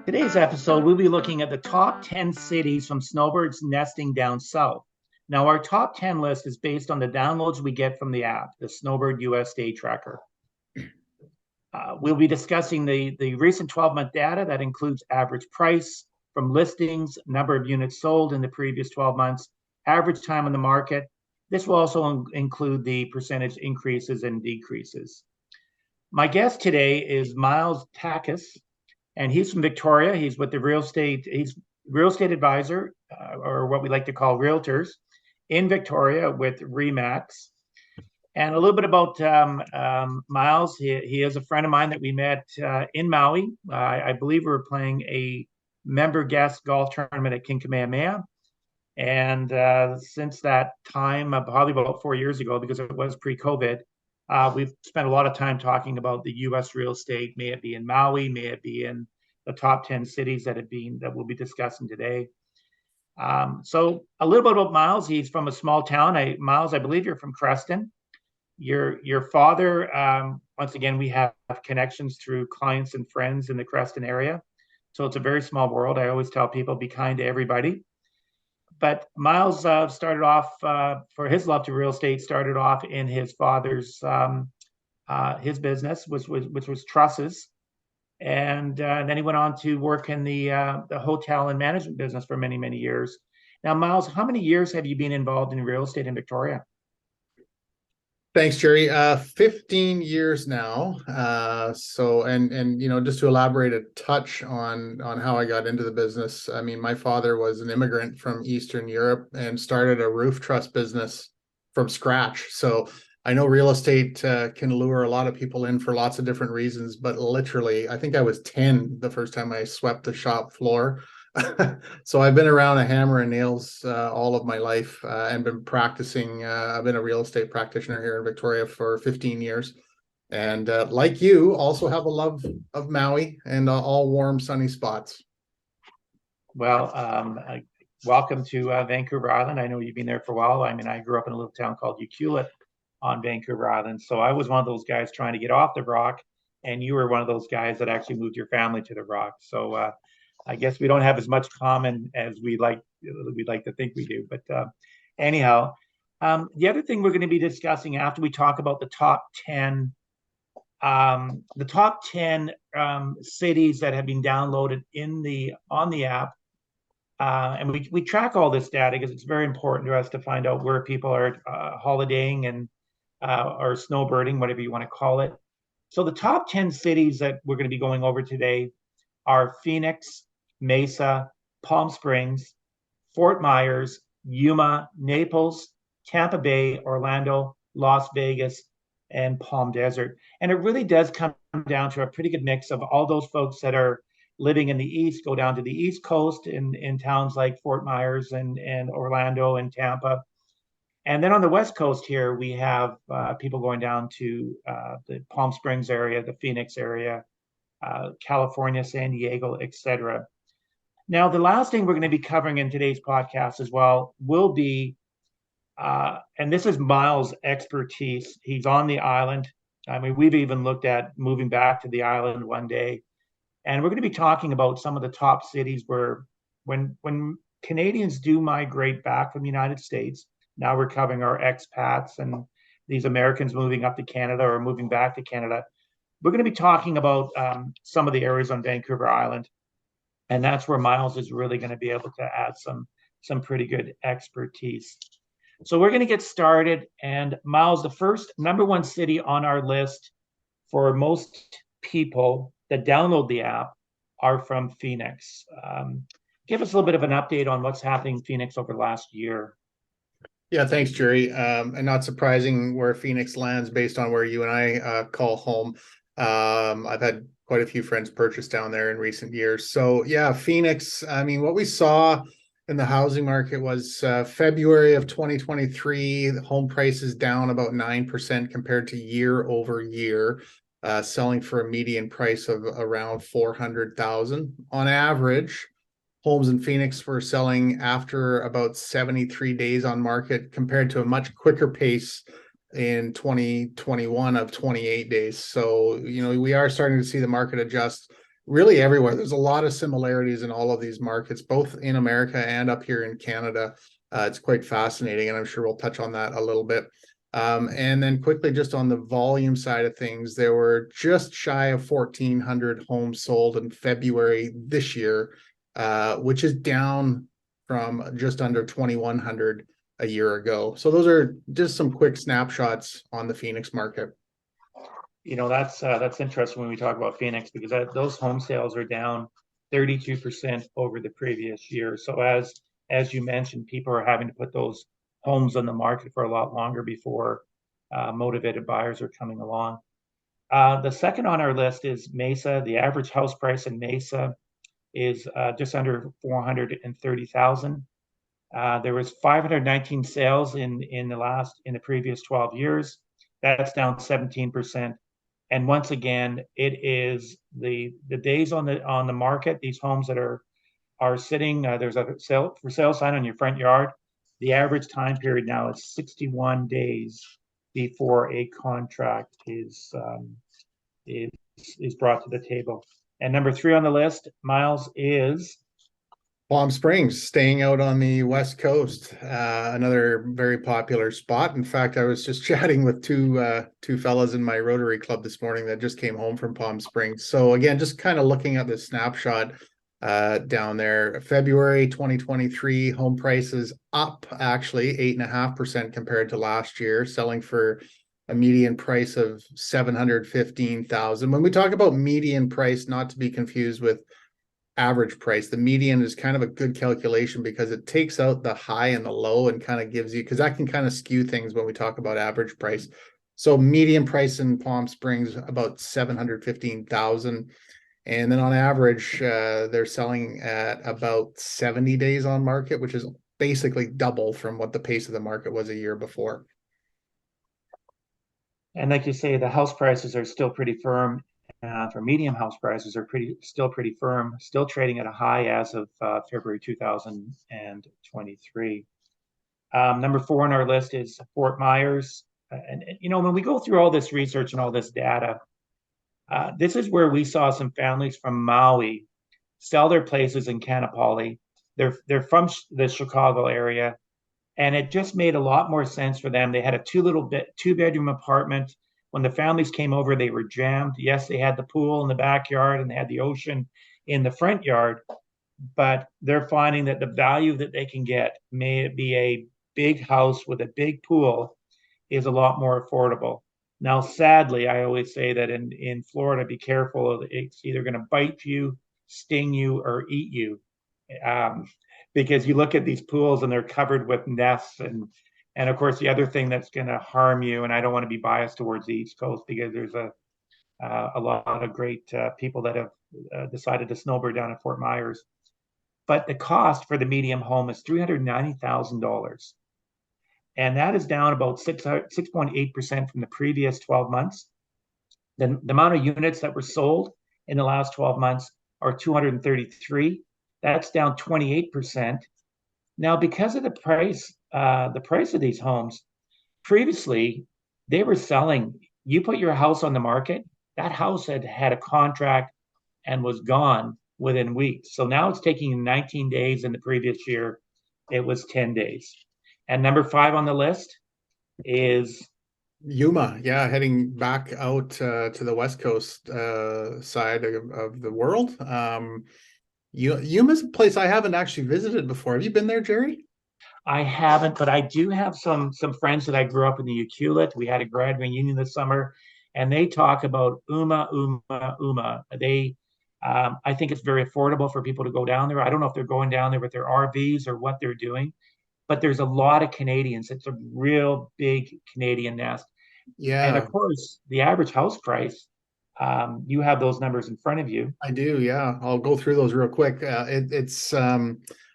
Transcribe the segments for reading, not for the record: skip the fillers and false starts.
Today's episode, we'll be looking at the top 10 cities from snowbirds nesting down south. Now, our top 10 list is based on the downloads we get from the app, the Snowbird US Day Tracker. We'll be discussing the recent 12-month data that includes average price from listings, number of units sold in the previous 12 months, average time on the market. This will also include the percentage increases and decreases. My guest today is Miles Takacs, and he's from Victoria. He's with the real estate advisor, or what we like to call realtors, in Victoria with Remax. And a little bit about Miles. He is a friend of mine that we met in Maui. I believe we were playing a member guest golf tournament at King Kamehameha. And since that time, probably about 4 years ago, because it was pre-COVID, we've spent a lot of time talking about the U.S. real estate, may it be in Maui, may it be in the top 10 cities that we'll be discussing today. So a little bit about Miles. He's from a small town. Miles, I believe you're from Creston. Your father, once again, we have connections through clients and friends in the Creston area. So it's a very small world. I always tell people, be kind to everybody. But Miles started off, for his love to real estate, started off in his father's, his business, which was trusses. And then he went on to work in the hotel and management business for many, many years. Now, Miles, how many years have you been involved in real estate in Victoria? Thanks, Gerry. 15 years now. And just to elaborate a touch on how I got into the business. I mean, my father was an immigrant from Eastern Europe and started a roof truss business from scratch. So I know real estate can lure a lot of people in for lots of different reasons, but literally, I think I was 10 the first time I swept the shop floor. So I've been around a hammer and nails all of my life and been practicing. I've been a real estate practitioner here in Victoria for 15 years. And like you, also have a love of Maui and all warm, sunny spots. Well, welcome to Vancouver Island. I know you've been there for a while. I mean, I grew up in a little town called Ucluelet on Vancouver Island. So I was one of those guys trying to get off the rock, and you were one of those guys that actually moved your family to the rock. So I guess we don't have as much common as we'd like to think we do. But anyhow, the other thing we're going to be discussing after we talk about the top 10 cities that have been downloaded on the app. And we track all this data because it's very important to us to find out where people are holidaying and or snowbirding, whatever you want to call it. So the top 10 cities that we're going to be going over today are Phoenix, Mesa, Palm Springs, Fort Myers, Yuma, Naples, Tampa Bay, Orlando, Las Vegas, and Palm Desert. And it really does come down to a pretty good mix of all those folks that are living in the East, go down to the East Coast in towns like Fort Myers and Orlando and Tampa. And then on the West Coast here, we have people going down to the Palm Springs area, the Phoenix area, California, San Diego, etc. Now, the last thing we're going to be covering in today's podcast as well will be, and this is Miles' expertise. He's on the island. I mean, we've even looked at moving back to the island one day. And we're going to be talking about some of the top cities where when Canadians do migrate back from the United States, now we're covering our expats and these Americans moving up to Canada or moving back to Canada. We're going to be talking about some of the areas on Vancouver Island. And that's where Miles is really going to be able to add some pretty good expertise. So we're going to get started. And Miles, the first number one city on our list for most people that download the app are from Phoenix. Give us a little bit of an update on what's happening in Phoenix over the last year. Yeah, thanks, Gerry. And not surprising where Phoenix lands based on where you and I call home. I've had quite a few friends purchase down there in recent years. So yeah, Phoenix, I mean, what we saw in the housing market was February of 2023, the home prices down about 9% compared to year over year, selling for a median price of around $400,000 on average. Homes in Phoenix were selling after about 73 days on market compared to a much quicker pace in 2021 of 28 days. So, we are starting to see the market adjust. really everywhere. There's a lot of similarities in all of these markets, both in America and up here in Canada. It's quite fascinating, and I'm sure we'll touch on that a little bit. And then quickly, just on the volume side of things, there were just shy of 1,400 homes sold in February this year, which is down from just under 2,100 a year ago. So those are just some quick snapshots on the Phoenix market. That's interesting when we talk about Phoenix, because those home sales are down 32% over the previous year. So as you mentioned, people are having to put those homes on the market for a lot longer before motivated buyers are coming along. The second on our list is Mesa. The average house price in Mesa is just under 430,000. There was 519 sales in the previous 12 years. That's down 17%. And once again, it is the days on the market. These homes that are sitting. There's a for sale sign on your front yard. The average time period now is 61 days before a contract is brought to the table. And number 3 on the list, Miles, is Palm Springs, staying out on the West Coast, another very popular spot. In fact, I was just chatting with two fellas in my Rotary Club this morning that just came home from Palm Springs. So again, just kind of looking at this snapshot down there, February 2023, home prices up actually 8.5% compared to last year, selling for a median price of 715,000. When we talk about median price, not to be confused with average price, the median is kind of a good calculation because it takes out the high and the low and kind of gives you, because that can kind of skew things when we talk about average price. So median price in Palm Springs about 715,000, and then on average they're selling at about 70 days on market, which is basically double from what the pace of the market was a year before. And like you say, the house prices are still pretty firm. For medium house prices are still pretty firm, still trading at a high as of February 2023. Number 4 on our list is Fort Myers. And when we go through all this research and all this data, this is where we saw some families from Maui sell their places in Kanapali. They're from the Chicago area, and it just made a lot more sense for them. They had a two-bedroom apartment. When the families came over, they were jammed. Yes, they had the pool in the backyard and they had the ocean in the front yard, but they're finding that the value that they can get, may it be a big house with a big pool, is a lot more affordable. Now, sadly, I always say that in Florida, be careful. It's either going to bite you, sting you, or eat you. Um, because you look at these pools and they're covered with nests, and of course the other thing that's going to harm you, and I don't want to be biased towards the East Coast because there's a lot of great people that have decided to snowbird down at Fort Myers, but the cost for the medium home is $390,000, and that is down about 6.8% from the previous 12 months. The amount of units that were sold in the last 12 months are 233. That's down 28%. Now, because of the price of these homes, previously they were selling. You put your house on the market, that house had a contract and was gone within weeks. So now it's taking 19 days. In the previous year, it was 10 days. And number 5 on the list is Yuma, yeah, heading back out to the West Coast side of the world. Yuma's a place I haven't actually visited before. Have you been there, Gerry? I haven't, but I do have some friends that I grew up in the Ucluelet. We had a grad reunion this summer, and they talk about Uma, Uma, Uma. I think it's very affordable for people to go down there. I don't know if they're going down there with their RVs or what they're doing, but there's a lot of Canadians. It's a real big Canadian nest. And of Yeah, course, the average house price, you have those numbers in front of you. I do. Yeah, I'll go through those real quick.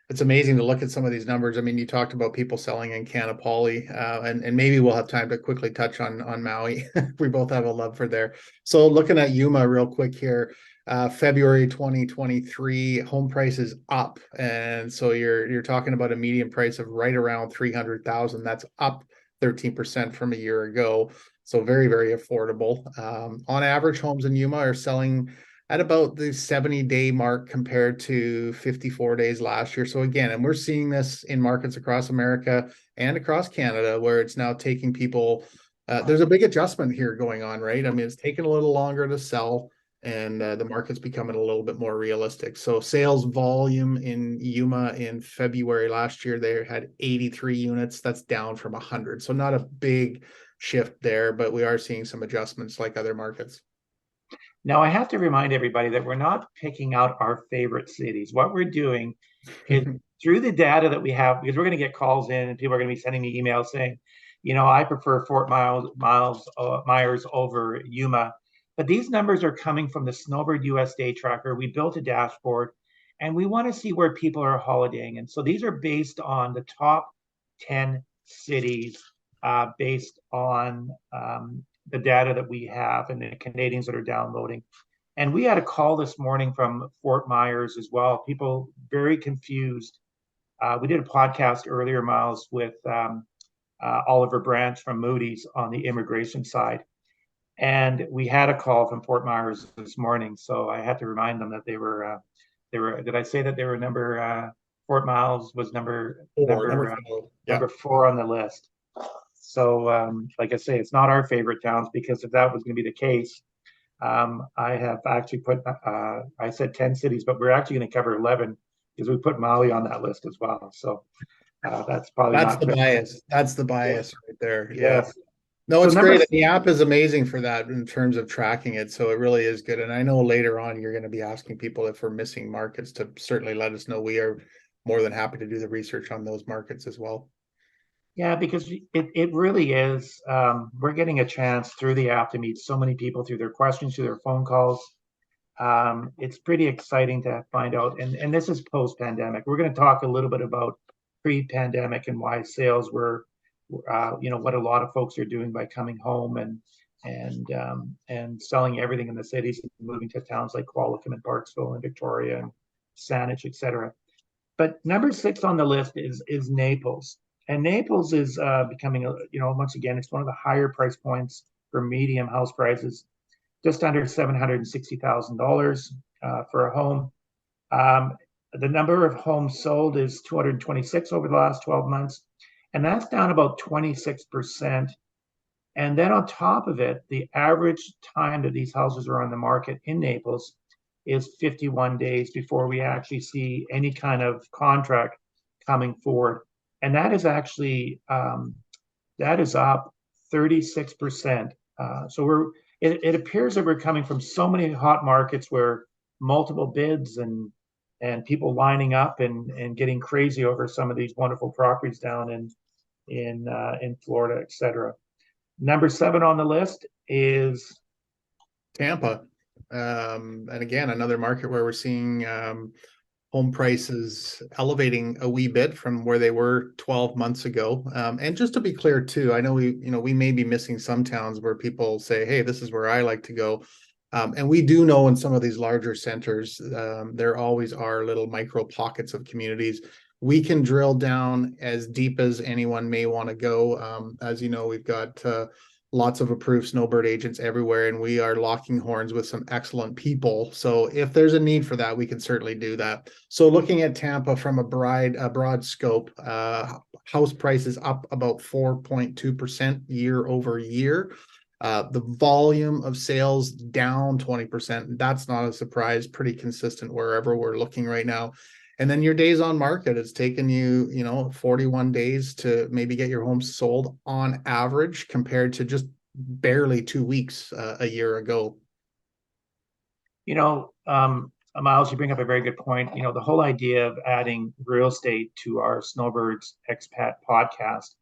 It's amazing to look at some of these numbers. I mean, you talked about people selling in Kanapali, and maybe we'll have time to quickly touch on Maui. We both have a love for there. So looking at Yuma real quick here, February 2023, home prices up, and so you're talking about a median price of right around 300,000. That's up 13% from a year ago. So very, very affordable. On average, homes in Yuma are selling at about the 70-day mark compared to 54 days last year. So again, and we're seeing this in markets across America and across Canada, where it's now taking people, there's a big adjustment here going on, right? I mean, it's taken a little longer to sell, and the market's becoming a little bit more realistic. So sales volume in Yuma in February last year, they had 83 units. That's down from 100. So not a big shift there, but we are seeing some adjustments like other markets. Now, I have to remind everybody that we're not picking out our favorite cities. What we're doing is through the data that we have, because we're going to get calls in and people are going to be sending me emails saying, I prefer Meyers over Yuma. But these numbers are coming from the Snowbird USA tracker. We built a dashboard and we want to see where people are holidaying. And so these are based on the top 10 cities based on the data that we have and the Canadians that are downloading. And we had a call this morning from Fort Myers as well. People very confused. We did a podcast earlier, Miles, with Oliver Branch from Moody's on the immigration side. And we had a call from Fort Myers this morning. So I had to remind them that they were, did I say that they were Fort Myers was number Yeah. 4 on the list. So, like I say, it's not our favorite towns, because if that was going to be the case, I have actually put, I said 10 cities, but we're actually going to cover 11 because we put Maui on that list as well. So that's probably That's not the good. bias. That's the bias right there. Yeah. Yes. No, So it's number, great. The app is amazing for that in terms of tracking it. So it really is good. And I know later on you're going to be asking people if we're missing markets to certainly let us know. We are more than happy to do the research on those markets as well. yeah, because it really is. We're getting a chance through the app to meet so many people through their questions, through their phone calls. It's pretty exciting to find out. And this is post-pandemic. We're going to talk a little bit about pre-pandemic and why sales were, what a lot of folks are doing by coming home and selling everything in the cities and moving to towns like Qualicum and Parksville and Victoria and Saanich, et cetera. But number 6 on the list is Naples. And Naples is becoming, once again, it's one of the higher price points for medium house prices, just under $760,000 for a home. The number of homes sold is 226 over the last 12 months, and that's down about 26%. And then on top of it, the average time that these houses are on the market in Naples is 51 days before we actually see any kind of contract coming forward. And that is actually, that is up 36%. So it appears that we're coming from so many hot markets where multiple bids and people lining up and getting crazy over some of these wonderful properties down in Florida, et cetera. Number 7 on the list is Tampa. And again, another market where we're seeing home prices elevating a wee bit from where they were 12 months ago. And just to be clear too, I know we may be missing some towns where people say, hey, this is where I like to go. And we do know in some of these larger centers, there always are little micro pockets of communities. We can drill down as deep as anyone may want to go. As you know, we've got lots of approved snowbird agents everywhere, and we are locking horns with some excellent people. So if there's a need for that, we can certainly do that. So looking at Tampa from a broad scope, house prices up about 4.2% year over year. The volume of sales down 20%. That's not a surprise, pretty consistent wherever we're looking right now. And then your days on market, it's taken you, 41 days to maybe get your home sold on average compared to just barely 2 weeks a year ago. Miles, you bring up a very good point. The whole idea of adding real estate to our Snowbirds Expat podcast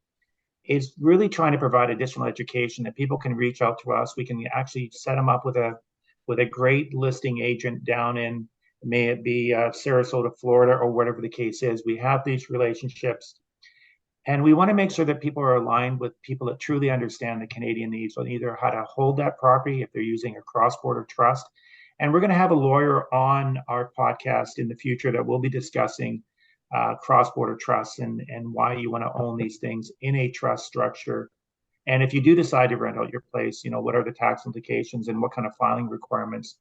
is really trying to provide additional education that people can reach out to us. We can actually set them up with a great listing agent down in, may it be Sarasota, Florida, or whatever the case is. We have these relationships, and we want to make sure that people are aligned with people that truly understand the Canadian needs on either how to hold that property if they're using a cross-border trust. And we're going to have a lawyer on our podcast in the future that will be discussing cross-border trusts and why you want to own these things in a trust structure. And if you do decide to rent out your place, what are the tax implications and what kind of filing requirements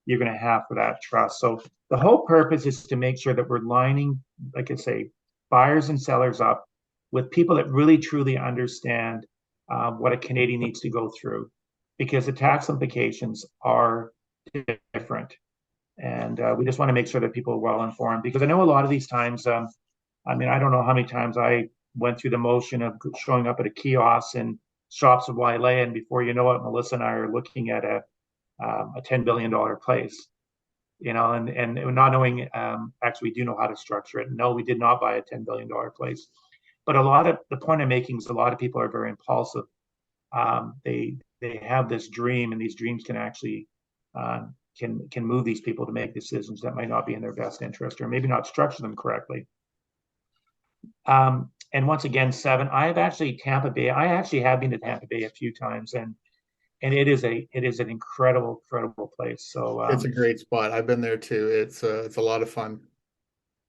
you're going to have for that trust. So the whole purpose is to make sure that we're lining, like I say, buyers and sellers up with people that really truly understand what a Canadian needs to go through, because the tax implications are different. And we just want to make sure that people are well informed, because I know a lot of these times, I mean, I don't know how many times I went through the motion of showing up at a kiosk and shops of Wailea, and before you know it, Melissa and I are looking at a $10 billion place, and not knowing, actually, we do know how to structure it. No, we did not buy a $10 billion place. But the point I'm making is a lot of people are very impulsive. They have this dream, and these dreams can actually uh, can move these people to make decisions that might not be in their best interest, or maybe not structure them correctly. And once again, seven, I have actually Tampa Bay. I actually have been to Tampa Bay a few times, and it is an incredible place. So It's a great spot. I've been there too. It's a lot of fun.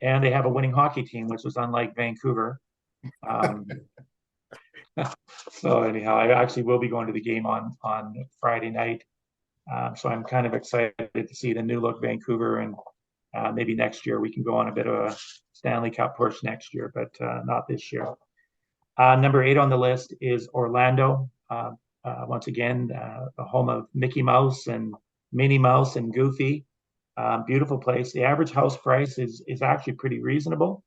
and they have a winning hockey team, which is unlike Vancouver. Um, so anyhow, I actually will be going to the game on Friday night. So I'm kind of excited to see the new look Vancouver, and maybe next year we can go on a bit of a Stanley Cup push next year, but not this year. Number 8 on the list is Orlando. Once again, the home of Mickey Mouse and Minnie Mouse and Goofy. Beautiful place. The average house price is actually pretty reasonable,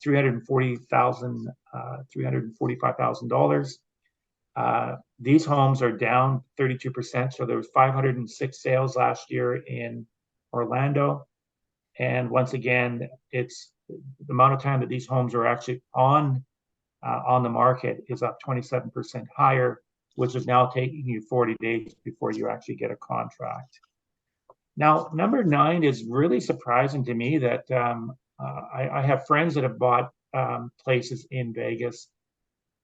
$345,000. These homes are down 32%. So there was 506 sales last year in Orlando, and once again, it's the amount of time that these homes are actually on the market is up 27% higher, which is now taking you 40 days before you actually get a contract. Now, number 9 is really surprising to me that I have friends that have bought places in Vegas,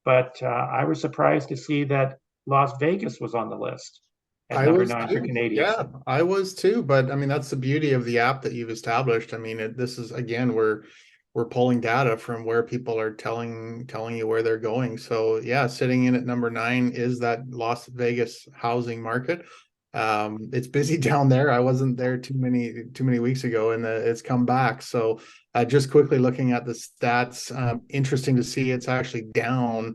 but I was surprised to see that Las Vegas was on the list at I number was 9 for too. Canadians. Yeah, I was too. But I mean, that's the beauty of the app that you've established. I mean, this is again, we're pulling data from where people are telling you where they're going. So yeah, sitting in at number 9 is that Las Vegas housing market. It's busy down there. I wasn't there too many weeks ago, and it's come back. So just quickly looking at the stats, interesting to see it's actually down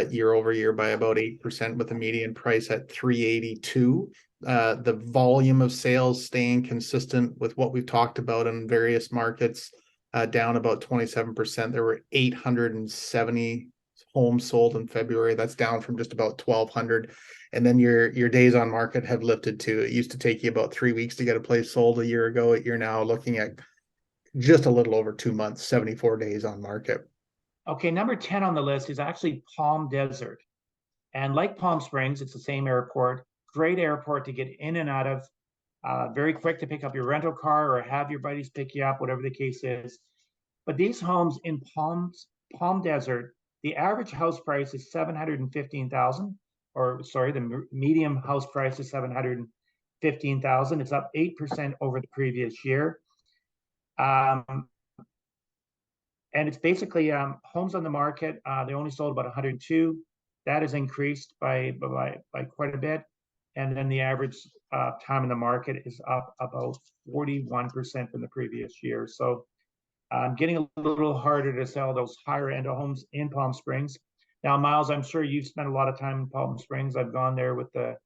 year over year by about 8%, with the median price at 382. The volume of sales staying consistent with what we've talked about in various markets, down about 27%. There were 870 homes sold in February. That's down from just about 1,200. And then your days on market have lifted too. It used to take you about 3 weeks to get a place sold a year ago. You're now looking at just a little over 2 months, 74 days on market. Okay, number 10 on the list is actually Palm Desert. And like Palm Springs, it's the same airport, great airport to get in and out of, very quick to pick up your rental car or have your buddies pick you up, whatever the case is. But these homes in Palm Desert, the average house price is 715,000, or sorry, the medium house price is 715,000. It's up 8% over the previous year. And it's basically homes on the market. They only sold about 102. That has increased by quite a bit. And then the average time in the market is up about 41% from the previous year. So getting a little harder to sell those higher end homes in Palm Springs. Now, Miles, I'm sure you've spent a lot of time in Palm Springs. I've gone there with the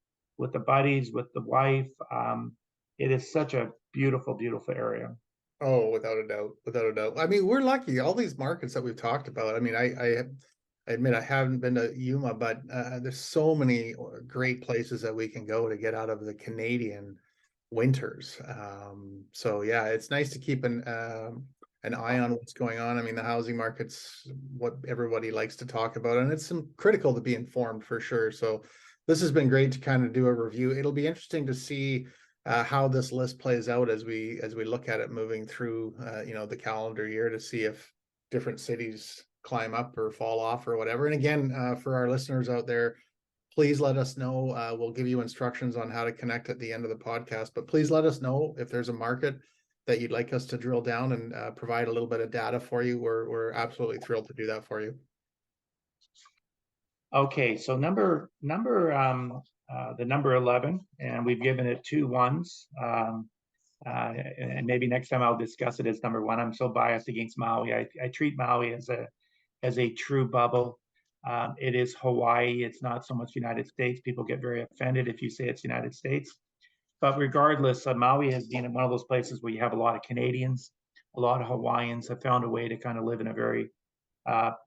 buddies, with the wife. It is such a beautiful area. Oh, without a doubt, without a doubt. I mean, we're lucky. All these markets that we've talked about. I mean, I admit I haven't been to Yuma, but there's so many great places that we can go to get out of the Canadian winters. So yeah, it's nice to keep an eye on what's going on. I mean, the housing market's what everybody likes to talk about, and it's critical to be informed for sure. So this has been great to kind of do a review. It'll be interesting to see how this list plays out as we look at it moving through the calendar year, to see if different cities climb up or fall off or whatever. And again, for our listeners out there, please let us know. We'll give you instructions on how to connect at the end of the podcast, but please let us know if there's a market that you'd like us to drill down and provide a little bit of data for you. We're absolutely thrilled to do that for you. Okay, so the number 11, and we've given it 2 1s. And maybe next time I'll discuss it as number one. I'm so biased against Maui. I treat Maui as a true bubble. It is Hawaii. It's not so much United States. People get very offended if you say it's United States. But regardless, Maui has been one of those places where you have a lot of Canadians, a lot of Hawaiians have found a way to kind of live in a very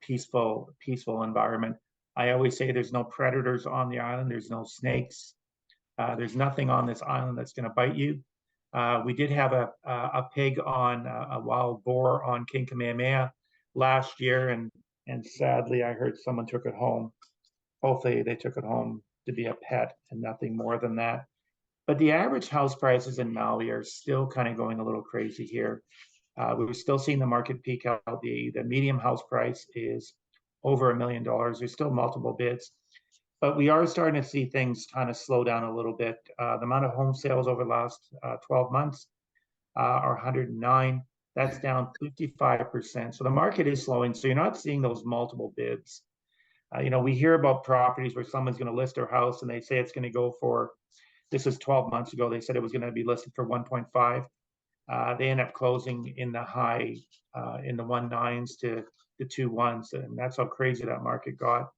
peaceful environment. I always say there's no predators on the island. There's no snakes. There's nothing on this island that's going to bite you. We did have a pig on a wild boar on King Kamehameha last year, and sadly, I heard someone took it home. Hopefully, they took it home to be a pet and nothing more than that. But the average house prices in Maui are still kind of going a little crazy here. We're still seeing the market peak out. The medium house price is over $1 million. There's still multiple bids, but we are starting to see things kind of slow down a little bit. The amount of home sales over the last 12 months are 109. That's down 55%. So the market is slowing. So you're not seeing those multiple bids. We hear about properties where someone's going to list their house and they say it's going to go for, this is 12 months ago, they said it was going to be listed for 1.5. They end up closing in the high, in the 1.9s to the 2.1s. And that's how crazy that market got.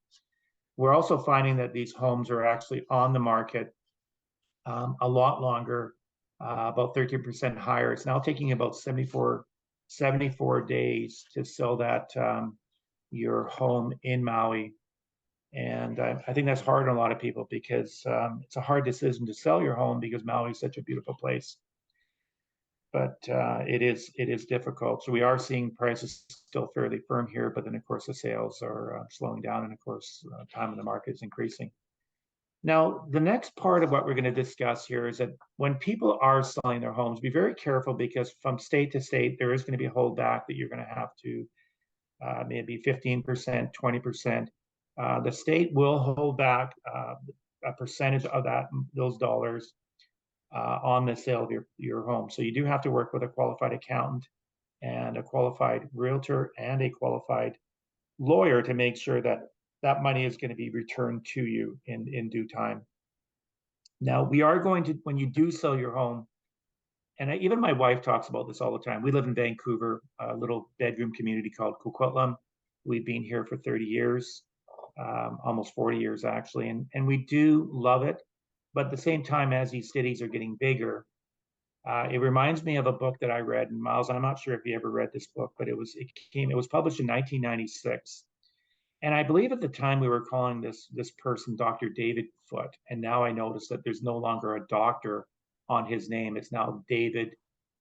We're also finding that these homes are actually on the market a lot longer, about 13% higher. It's now taking about 74 days to sell that your home in Maui. And I think that's hard on a lot of people because it's a hard decision to sell your home because Maui is such a beautiful place. But it is difficult. So we are seeing prices still fairly firm here, but then of course the sales are slowing down, and of course time in the market is increasing. Now, the next part of what we're going to discuss here is that when people are selling their homes, be very careful because from state to state, there is going to be a holdback that you're going to have to maybe 15%, 20%. The state will hold back a percentage of those dollars on the sale of your home. So you do have to work with a qualified accountant and a qualified realtor and a qualified lawyer to make sure that that money is going to be returned to you in due time. Now, we are going to, when you do sell your home, and even my wife talks about this all the time. We live in Vancouver, a little bedroom community called Coquitlam. We've been here for 30 years, almost 40 years actually, and we do love it. But at the same time, as these cities are getting bigger, it reminds me of a book that I read. And Miles, I'm not sure if you ever read this book, but it was published in 1996. And I believe at the time we were calling this person Dr. David Foote. And now I notice that there's no longer a doctor on his name. It's now David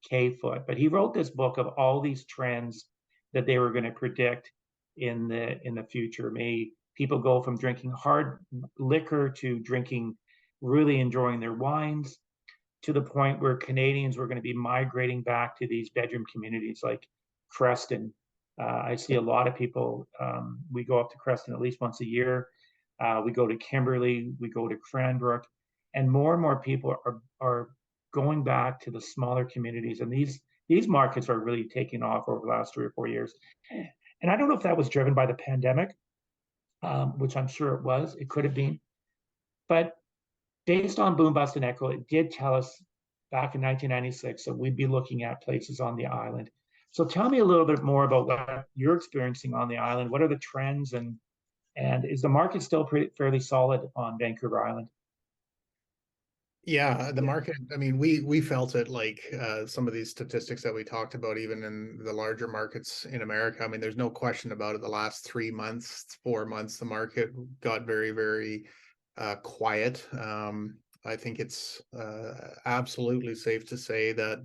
K. Foote. But he wrote this book of all these trends that they were going to predict in the future. May people go from drinking hard liquor to drinking, really enjoying their wines, to the point where Canadians were going to be migrating back to these bedroom communities like Creston. I see a lot of people, we go up to Creston at least once a year. We go to Kimberley, we go to Cranbrook, and more people are going back to the smaller communities. And these markets are really taking off over the last 3 or 4 years. And I don't know if that was driven by the pandemic, which I'm sure it was. It could have been. But based on Boom, Bust, and Echo, it did tell us back in 1996 that we'd be looking at places on the island. So tell me a little bit more about what you're experiencing on the island. What are the trends, and is the market still fairly solid on Vancouver Island? Yeah, the market, I mean, we felt it like some of these statistics that we talked about, even in the larger markets in America. I mean, there's no question about it. The last 3 months, 4 months, the market got very, very quiet. I think it's absolutely safe to say that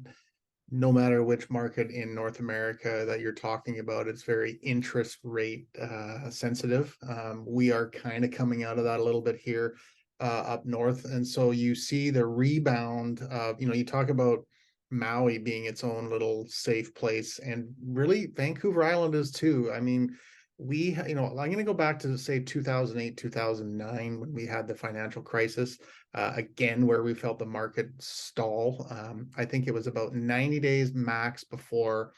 no matter which market in North America that you're talking about, it's very interest rate sensitive. We are kind of coming out of that a little bit here up north. And so you see the rebound of, you talk about Maui being its own little safe place, and really Vancouver Island is too. I mean, I'm going to go back to say 2008, 2009, when we had the financial crisis, again, where we felt the market stall. I think it was about 90 days max before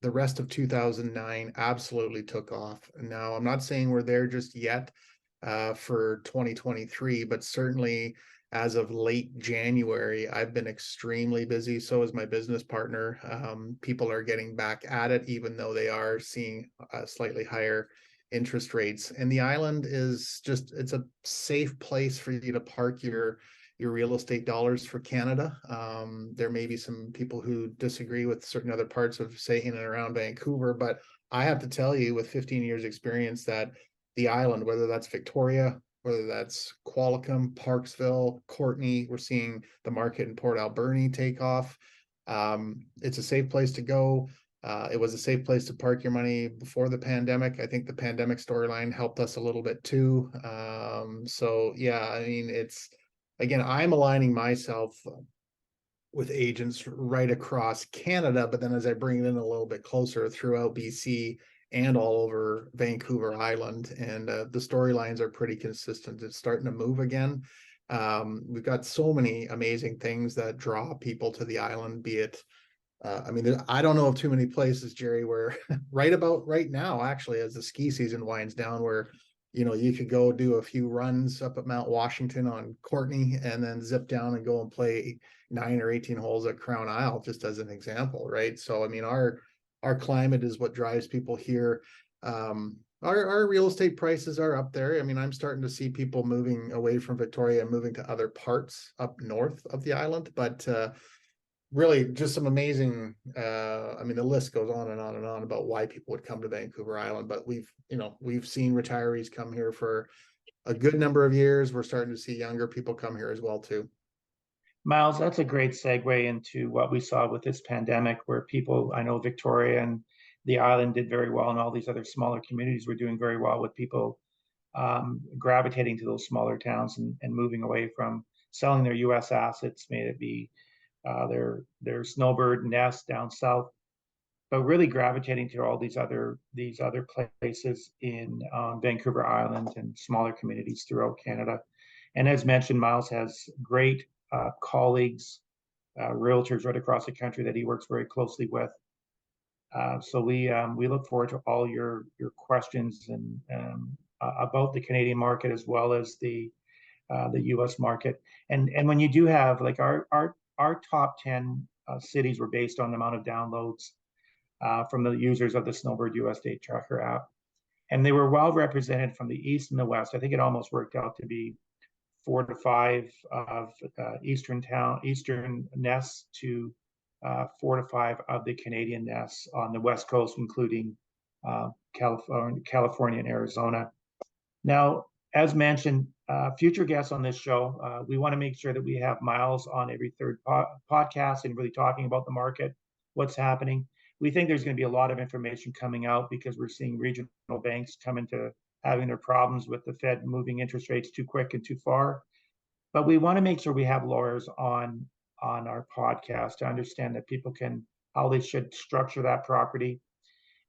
the rest of 2009 absolutely took off. Now, I'm not saying we're there just yet for 2023, but certainly as of late January, I've been extremely busy. So is my business partner. People are getting back at it, even though they are seeing slightly higher interest rates. And the island is just, it's a safe place for you to park your real estate dollars for Canada. There may be some people who disagree with certain other parts of, say, in and around Vancouver, but I have to tell you with 15 years experience that the island, whether that's Victoria, whether that's Qualicum, Parksville, Courtney, we're seeing the market in Port Alberni take off. It's a safe place to go. It was a safe place to park your money before the pandemic. I think the pandemic storyline helped us a little bit too. So yeah, I mean, it's, again, I'm aligning myself with agents right across Canada, but then as I bring it in a little bit closer throughout BC and all over Vancouver Island, and the storylines are pretty consistent. It's starting to move again. We've got so many amazing things that draw people to the island, be it I mean, I don't know of too many places, Gerry, where right about right now, actually, as the ski season winds down, where you could go do a few runs up at Mount Washington on Courtney and then zip down and go and play 9 or 18 holes at Crown Isle, just as an example, right? So, I mean, our climate is what drives people here. Our real estate prices are up there. I mean, I'm starting to see people moving away from Victoria and moving to other parts up north of the island, but really just some amazing I mean, the list goes on and on and on about why people would come to Vancouver Island, but we've seen retirees come here for a good number of years. We're starting to see younger people come here as well too. Miles, that's a great segue into what we saw with this pandemic, where people, I know Victoria and the island did very well, and all these other smaller communities were doing very well with people gravitating to those smaller towns and moving away from selling their U.S. assets, may it be their snowbird nest down south, but really gravitating to all these other places in Vancouver Island and smaller communities throughout Canada. And as mentioned, Miles has great colleagues, realtors right across the country that he works very closely with. So we look forward to all your questions and about the Canadian market as well as the U.S. market. And when you do have, like, our top 10 cities were based on the amount of downloads from the users of the Snowbird US Date Tracker app. And they were well represented from the East and the West. I think it almost worked out to be 4 to 5 of Eastern nests to 4 to 5 of the Canadian nests on the West Coast, including California and Arizona. Now, as mentioned, future guests on this show, we want to make sure that we have Miles on every third podcast and really talking about the market, what's happening. We think there's going to be a lot of information coming out because we're seeing regional banks come into having their problems with the Fed moving interest rates too quick and too far. But we want to make sure we have lawyers on our podcast to understand that people can, how they should structure that property,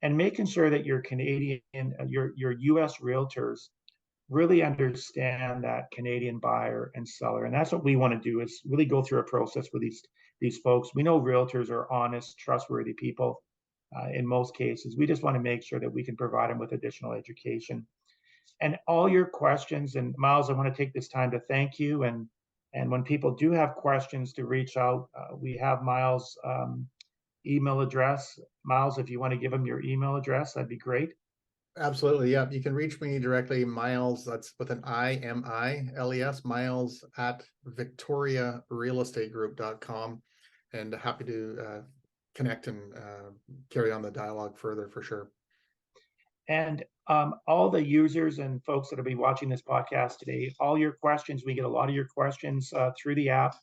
and making sure that your Canadian, your U.S. realtors really understand that Canadian buyer and seller. And that's what we want to do, is really go through a process with these folks. We know realtors are honest, trustworthy people in most cases. We just want to make sure that we can provide them with additional education. And all your questions, and Miles, I want to take this time to thank you. And when people do have questions, to reach out, we have Miles' email address. Miles, if you want to give them your email address, that'd be great. Absolutely. Yeah. You can reach me directly, Miles. That's with an IMILES, Miles at victoriarealestategroup.com. And happy to connect and carry on the dialogue further for sure. And all the users and folks that will be watching this podcast today, all your questions, we get a lot of your questions through the app.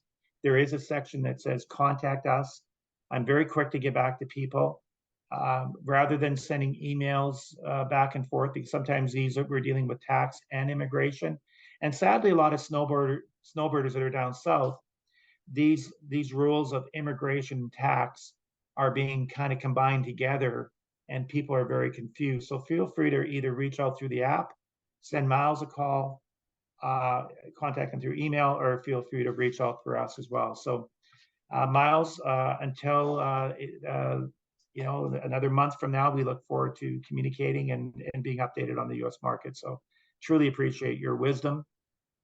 There is a section that says contact us. I'm very quick to get back to people. Rather than sending emails back and forth, because sometimes we're dealing with tax and immigration. And sadly, a lot of snowbirders that are down south, these rules of immigration and tax are being kind of combined together, and people are very confused. So feel free to either reach out through the app, send Miles a call, contact him through email, or feel free to reach out for us as well. So Miles, until another month from now, we look forward to communicating and being updated on the U.S. market. So truly appreciate your wisdom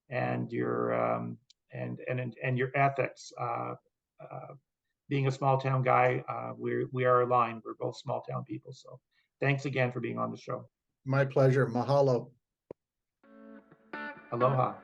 and your and your ethics. Being a small town guy, we are aligned. We're both small town people. So thanks again for being on the show. My pleasure. Mahalo. Aloha.